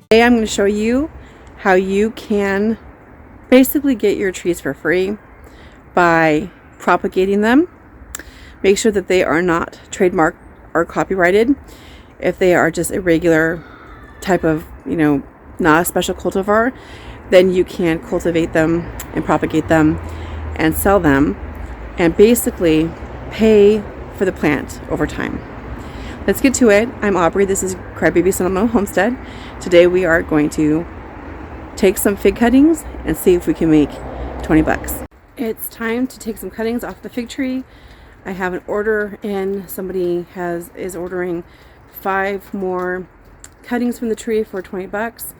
Today I'm going to show you how you can basically get your trees for free by propagating them. Make sure that they are not trademarked or copyrighted. If they are just a regular type of, not a special cultivar, then you can cultivate them and propagate them and sell them and basically pay for the plant over time. Let's get to it. I'm Aubrey. This is Crybaby Sonoma Homestead. Today we are going to take some fig cuttings and see if we can make 20 bucks. It's time to take some cuttings off the fig tree. I have an order in. Somebody is ordering 5 more cuttings from the tree for 20 bucks.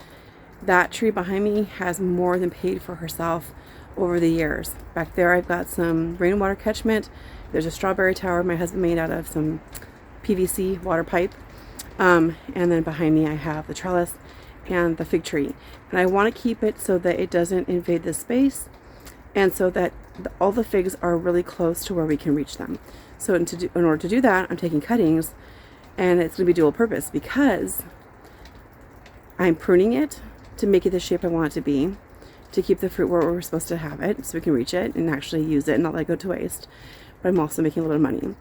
That tree behind me has more than paid for herself over the years. Back there I've got some rainwater catchment. There's a strawberry tower my husband made out of some PVC water pipe. And then behind me I have the trellis and the fig tree. And I want to keep it so that it doesn't invade the space and so that all the figs are really close to where we can reach them. So in order to do that, I'm taking cuttings, and it's going to be dual purpose because I'm pruning it to make it the shape I want it to be, to keep the fruit where we're supposed to have it so we can reach it and actually use it and not let it go to waste. But I'm also making a little bit of money.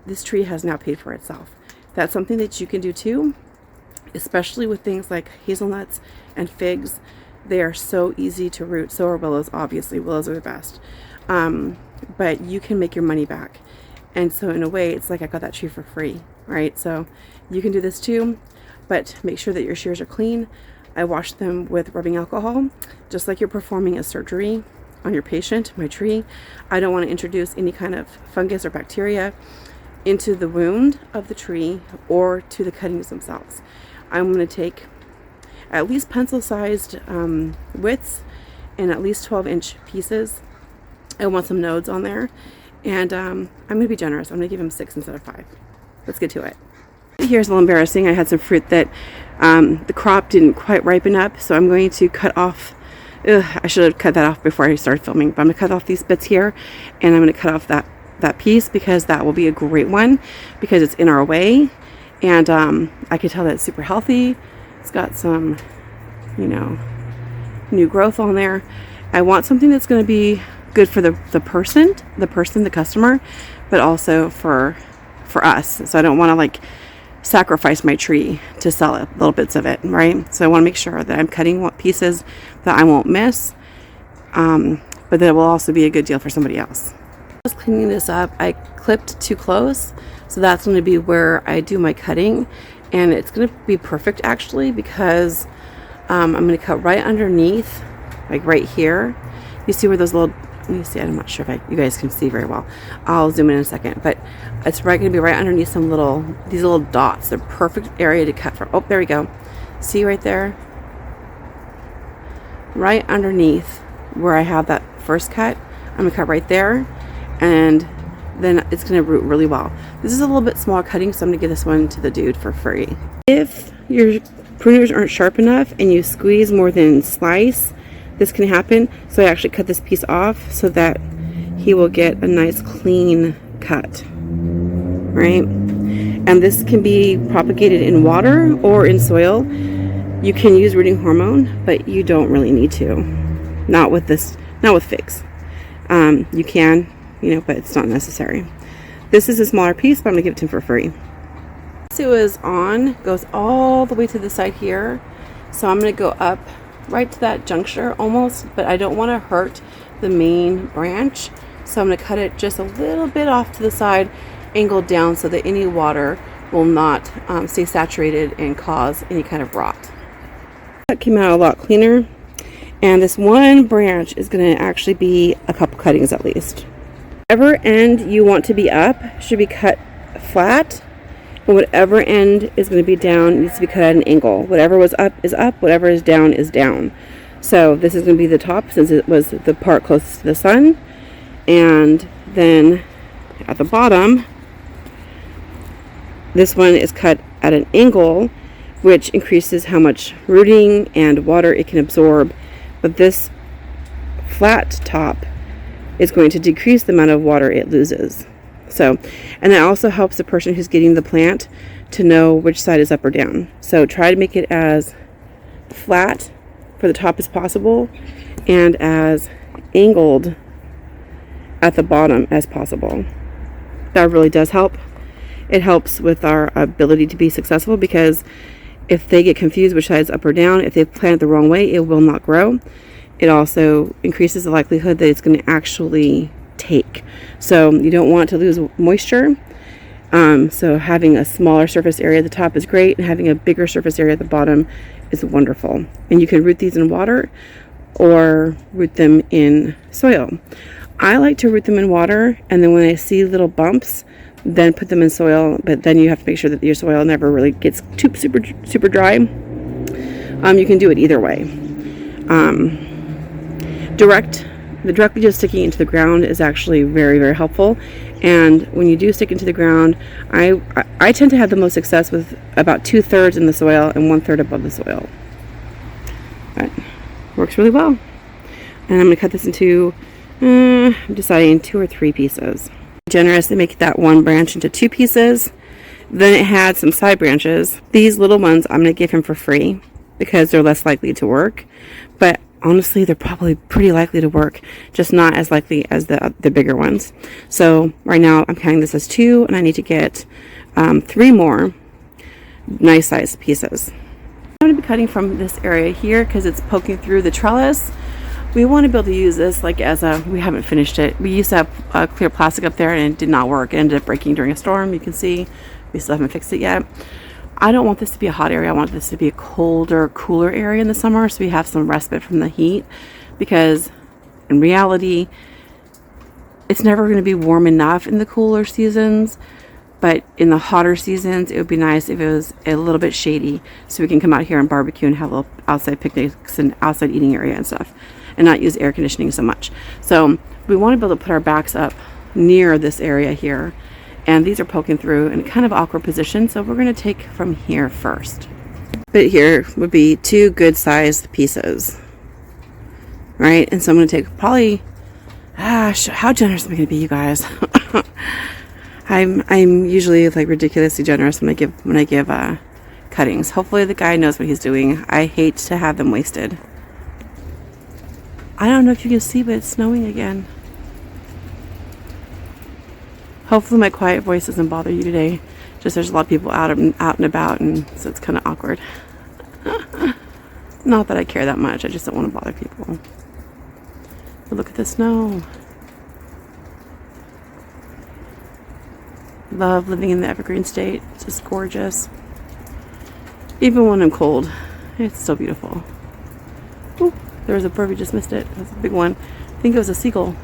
This tree has now paid for itself. That's something that you can do too, especially with things like hazelnuts and figs. They are so easy to root. So are willows, obviously. Willows are the best. But you can make your money back. And so in a way, it's like I got that tree for free, right? So you can do this too, but make sure that your shears are clean. I wash them with rubbing alcohol, just like you're performing a surgery on your patient, my tree. I don't want to introduce any kind of fungus or bacteria into the wound of the tree or to the cuttings themselves. I'm going to take at least pencil-sized widths and at least 12-inch pieces. I want some nodes on there, and I'm going to be generous. I'm going to give them 6 instead of 5. Let's get to it. Here's a little embarrassing. I had some fruit that the crop didn't quite ripen up, so I'm going to cut off. I should have cut that off before I started filming, but I'm going to cut off these bits here, and I'm going to cut off that piece because that will be a great one because it's in our way, and I can tell that it's super healthy. It's got some, new growth on there. I want something that's going to be good for the customer, but also for us. So I don't want to sacrifice my tree to sell it, little bits of it, right? So I want to make sure that I'm cutting pieces that I won't miss, but that will also be a good deal for somebody else. I was cleaning this up. I clipped too close, so that's going to be where I do my cutting, and it's going to be perfect actually because I'm going to cut right underneath, like right here. You see where those little, let me see, I'm not sure if you guys can see very well. I'll zoom in a second, but it's going to be right underneath these little dots. They're perfect area to cut from. Oh, there we go. See right there? Right underneath where I have that first cut, I'm going to cut right there, and then it's going to root really well. This is a little bit smaller cutting, so I'm going to give this one to the dude for free. If your pruners aren't sharp enough and you squeeze more than slice, this can happen. So I actually cut this piece off so that he will get a nice clean cut, right? And this can be propagated in water or in soil. You can use rooting hormone, but you don't really need to. Not with figs. You can, but it's not necessary. This is a smaller piece, but I'm gonna give it to him for free. Goes all the way to the side here. So I'm gonna go up right to that juncture almost, but I don't want to hurt the main branch. So I'm going to cut it just a little bit off to the side, angled down so that any water will not stay saturated and cause any kind of rot. That came out a lot cleaner. And this one branch is going to actually be a couple cuttings at least. Whatever end you want to be up should be cut flat. And whatever end is going to be down needs to be cut at an angle. Whatever was up is up, whatever is down is down. So this is going to be the top since it was the part closest to the sun. And then at the bottom, this one is cut at an angle, which increases how much rooting and water it can absorb. But this flat top is going to decrease the amount of water it loses. So, and that also helps the person who's getting the plant to know which side is up or down. So try to make it as flat for the top as possible and as angled at the bottom as possible. That really does help. It helps with our ability to be successful, because if they get confused which side is up or down, if they plant it the wrong way, it will not grow. It also increases the likelihood that it's going to actually take. So you don't want to lose moisture. So having a smaller surface area at the top is great, and having a bigger surface area at the bottom is wonderful. And you can root these in water or root them in soil. I like to root them in water, and then when I see little bumps, then put them in soil. But then you have to make sure that your soil never really gets too super dry. You can do it either way. Directly just sticking into the ground is actually very, very helpful. And when you do stick into the ground, I tend to have the most success with about 2/3 in the soil and 1/3 above the soil. That works really well. And I'm going to cut this into, I'm deciding 2 or 3 pieces. Generous to make that one branch into 2 pieces. Then it had some side branches. These little ones I'm going to give him for free because they're less likely to work. But honestly, they're probably pretty likely to work, just not as likely as the bigger ones. So right now I'm counting this as 2, and I need to get 3 more nice sized pieces. I'm going to be cutting from this area here because it's poking through the trellis. We want to be able to use this like as we haven't finished it. We used to have clear plastic up there and it did not work. It ended up breaking during a storm. You can see we still haven't fixed it yet. I don't want this to be a hot area. I want this to be a colder, cooler area in the summer, so we have some respite from the heat, because in reality, it's never going to be warm enough in the cooler seasons, but in the hotter seasons, it would be nice if it was a little bit shady, so we can come out here and barbecue and have little outside picnics and outside eating area and stuff, and not use air conditioning so much. So we want to be able to put our backs up near this area here. And these are poking through in kind of awkward position, so we're going to take from here first. But here would be 2 good sized pieces, right? And so I'm going to take probably, how generous am I going to be, you guys? I'm usually like ridiculously generous when I give cuttings. Hopefully the guy knows what he's doing. I hate to have them wasted. I don't know if you can see, but it's snowing again. Hopefully my quiet voice doesn't bother you today. Just there's a lot of people out and about, and so it's kind of awkward. Not that I care that much. I just don't want to bother people. But look at the snow. Love living in the evergreen state. It's just gorgeous. Even when I'm cold, it's still beautiful. Ooh, there was a bird. We just missed it. It was a big one. I think it was a seagull.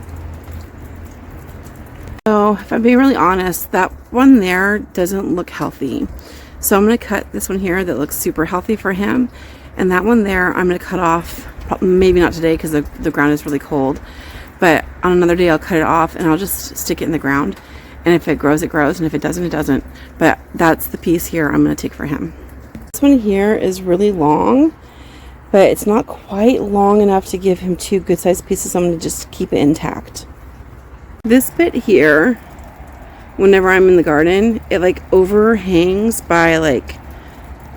So if I'm being really honest, that one there doesn't look healthy. So I'm going to cut this one here that looks super healthy for him. And that one there, I'm going to cut off, maybe not today because the ground is really cold. But on another day, I'll cut it off and I'll just stick it in the ground. And if it grows, it grows. And if it doesn't, it doesn't. But that's the piece here I'm going to take for him. This one here is really long, but it's not quite long enough to give him 2 good sized pieces. So I'm going to just keep it intact. This bit here, whenever I'm in the garden, it like overhangs by like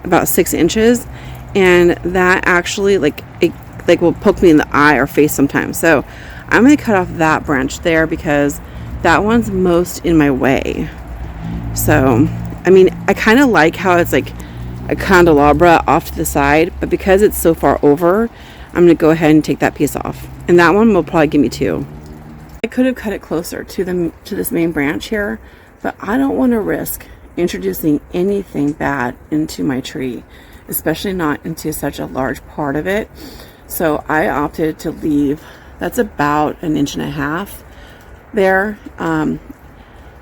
about 6 inches, and that actually like it like will poke me in the eye or face sometimes. So I'm going to cut off that branch there because that one's most in my way. So I mean, I kind of like how it's like a candelabra off to the side, but because it's so far over, I'm going to go ahead and take that piece off, and that one will probably give me 2. I could have cut it closer to this main branch here, but I don't want to risk introducing anything bad into my tree, especially not into such a large part of it. So I opted to leave, that's about 1.5 inches there.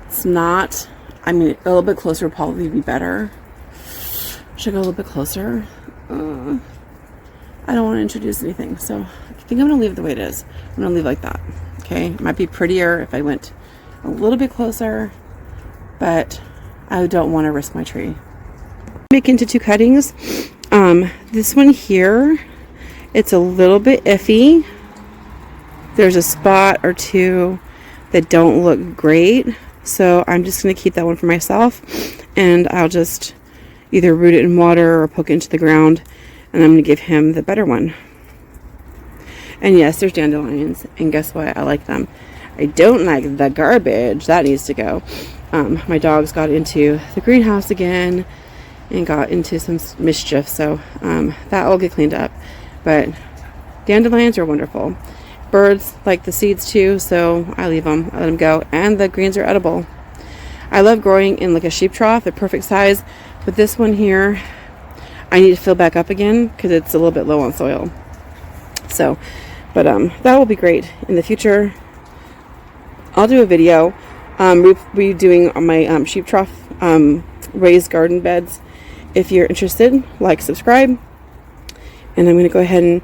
It's not, I mean, a little bit closer would probably be better. Should I go a little bit closer? I don't want to introduce anything, so I think I'm going to leave it the way it is. I'm going to leave it like that. Okay, it might be prettier if I went a little bit closer, but I don't want to risk my tree. Make into 2 cuttings. This one here, it's a little bit iffy. There's a spot or 2 that don't look great, so I'm just going to keep that one for myself, and I'll just either root it in water or poke it into the ground and I'm going to give him the better one. And yes, there's dandelions, and guess what? I like them. I don't like the garbage. That needs to go. My dogs got into the greenhouse again and got into some mischief, so that will get cleaned up. But dandelions are wonderful. Birds like the seeds too, so I leave them. I let them go. And the greens are edible. I love growing in like a sheep trough, the perfect size. But this one here, I need to fill back up again because it's a little bit low on soil. So, but that will be great in the future. I'll do a video redoing my sheep trough raised garden beds. If you're interested, like, subscribe. And I'm going to go ahead and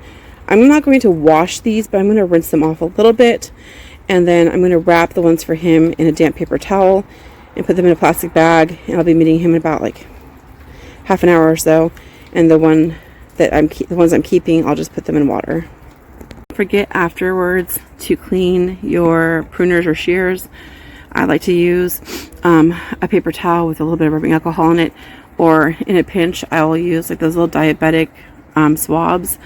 I'm not going to wash these, but I'm going to rinse them off a little bit. And then I'm going to wrap the ones for him in a damp paper towel and put them in a plastic bag. And I'll be meeting him in about like half an hour or so. And the ones I'm keeping, I'll just put them in water. Don't forget afterwards to clean your pruners or shears. I like to use a paper towel with a little bit of rubbing alcohol in it, or in a pinch I will use like those little diabetic swabs.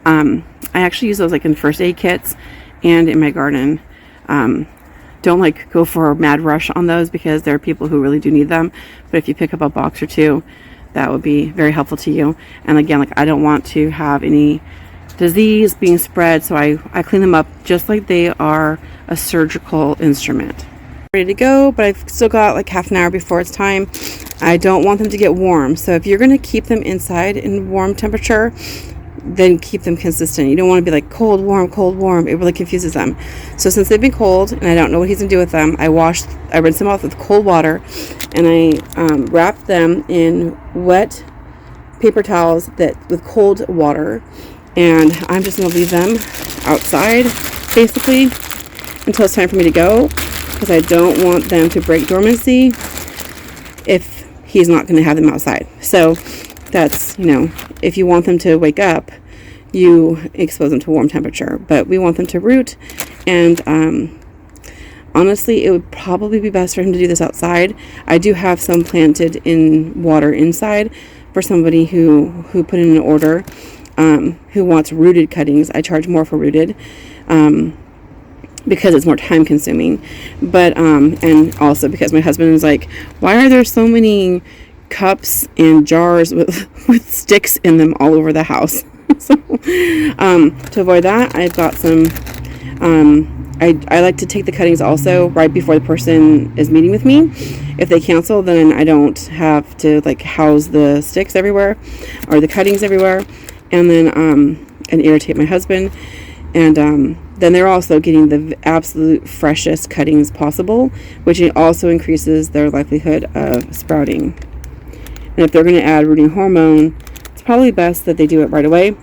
I actually use those like in first aid kits and in my garden. Don't like go for a mad rush on those because there are people who really do need them, but if you pick up a box or two, that would be very helpful to you. And again, like, I don't want to have any disease being spread, so I clean them up just like they are a surgical instrument. Ready to go, but I've still got like half an hour before it's time. I don't want them to get warm, so if you're going to keep them inside in warm temperature, then keep them consistent. You don't want to be like cold, warm. It really confuses them. So since they've been cold and I don't know what he's going to do with them, I rinse them off with cold water, and I wrap them in wet paper towels with cold water, and I'm just going to leave them outside basically until it's time for me to go, because I don't want them to break dormancy if he's not going to have them outside. So that's, if you want them to wake up, you expose them to warm temperature, but we want them to root. And honestly, it would probably be best for him to do this outside. I do have some planted in water inside for somebody who put in an order, who wants rooted cuttings. I charge more for rooted because it's more time consuming, but and also because my husband is like, why are there so many cups and jars with sticks in them all over the house? So to avoid that, I've got some I like to take the cuttings also right before the person is meeting with me. If they cancel, then I don't have to like house the sticks everywhere or the cuttings everywhere, and then and irritate my husband. And then they're also getting the absolute freshest cuttings possible, which also increases their likelihood of sprouting. And if they're going to add rooting hormone, it's probably best that they do it right away.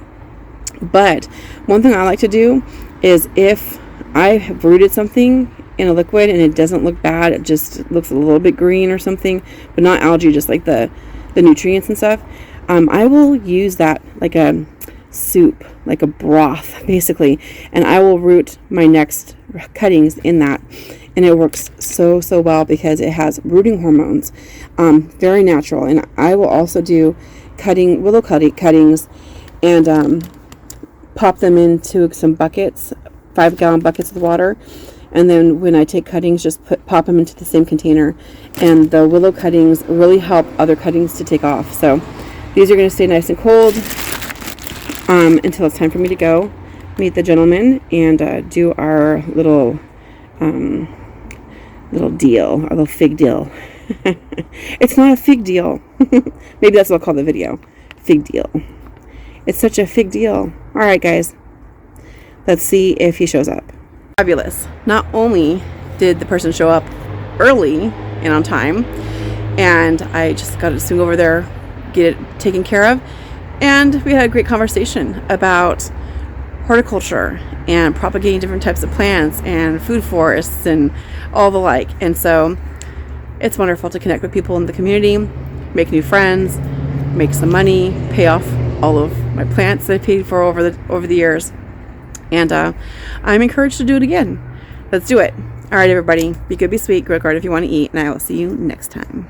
But one thing I like to do is, if I have rooted something in a liquid and it doesn't look bad, it just looks a little bit green or something, but not algae, just like the nutrients and stuff, I will use that like a soup, like a broth basically, and I will root my next cuttings in that, and it works so well because it has rooting hormones, very natural. And I will also do willow cuttings and pop them into some buckets, 5-gallon buckets of water, and then when I take cuttings, just pop them into the same container. And the willow cuttings really help other cuttings to take off. So these are going to stay nice and cold until it's time for me to go meet the gentleman and do our little deal, our little fig deal. It's not a fig deal. Maybe that's what I'll call the video. Fig deal. It's such a fig deal. All right, guys. Let's see if he shows up. Fabulous. Not only did the person show up early and on time, and I just got to swing over there, get it taken care of, and we had a great conversation about horticulture and propagating different types of plants and food forests and all the like. And so it's wonderful to connect with people in the community, make new friends, make some money, pay off all of my plants that I paid for over the years. And I'm encouraged to do it again. Let's do it. All right, everybody. Be good, be sweet, grow a garden if you want to eat, and I will see you next time.